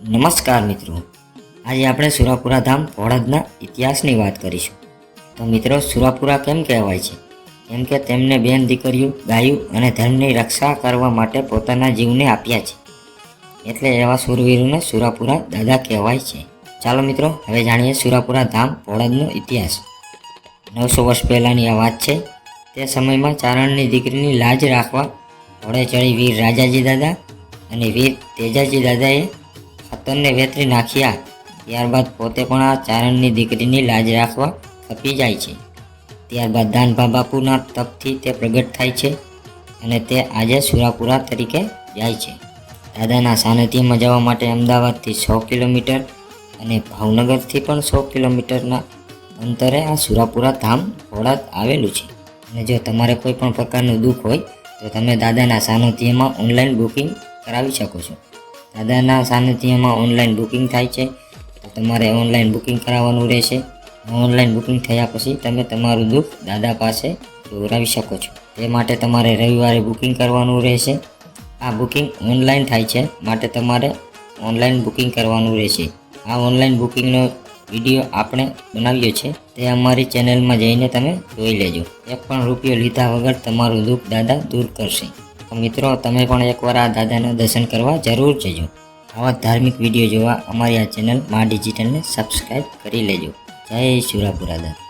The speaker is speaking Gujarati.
નમસ્કાર મિત્રો, આજે આપણે સુરાપુરા ધામ ભોળાજના ઇતિહાસની વાત કરીશું. તો મિત્રો, સુરાપુરા કેમ કહેવાય છે? કેમ કે તેમને બેન દીકરીઓ, ગાયું અને ધર્મની રક્ષા કરવા માટે પોતાના જીવને આપ્યા છે. એટલે એવા શૂરવીરોને સુરાપુરા દાદા કહેવાય છે. ચાલો મિત્રો, હવે જાણીએ સુરાપુરા ધામ ભોળાજનો ઇતિહાસ. 900 વર્ષ પહેલાંની આ વાત છે. તે સમયમાં ચારણની દીકરીની લાજ રાખવા ઘોડે ચડી વીર રાજાજી દાદા અને વીર તેજાજી દાદાએ ખતરને વેતરી નાખ્યા. ત્યારબાદ પોતે પણ આ ચારણની દીકરીની લાજ રાખવા ખપી જાય છે. ત્યારબાદ દાનભા બાપુના તપથી તે પ્રગટ થાય છે અને તે આજે સુરાપુરા તરીકે જાય છે. દાદાના સાનિધ્યમાં જવા માટે અમદાવાદથી 100 કિલોમીટર અને ભાવનગરથી પણ 100 કિલોમીટરના અંતરે આ સુરાપુરા ધામ ભોળાજ આવેલું છે. અને જો તમારે કોઈ પણ પ્રકારનું દુઃખ હોય તો તમે દાદાના સાનિધ્યમાં ઓનલાઈન બુકિંગ કરાવી શકો છો. દાદાના સાનિધ્યમાં ઓનલાઈન બુકિંગ થાય છે, તો તમારે ઓનલાઈન બુકિંગ કરાવવાનું રહેશે. ઓનલાઈન બુકિંગ થયા પછી તમે તમારું દુઃખ દાદા પાસે દોરાવી શકો છો. તે માટે તમારે રવિવારે બુકિંગ કરવાનું રહેશે. આ બુકિંગ ઓનલાઈન થાય છે, માટે તમારે ઓનલાઈન બુકિંગ કરવાનું રહેશે. આ ઓનલાઈન બુકિંગનો વિડીયો આપણે બનાવ્યો છે, તે અમારી ચેનલમાં જઈને તમે જોઈ લેજો. એક પણ રૂપિયો લીધા વગર તમારું દુઃખ દાદા દૂર કરશે. તો મિત્રો, તમે પણ એકવાર આ દાદાના દર્શન કરવા જરૂર જજો. આવા ધાર્મિક વિડીયો જોવા અમારી આ ચેનલ મા ડિજિટલને સબસ્ક્રાઈબ કરી લેજો. જય સુરાપુરા દાદા.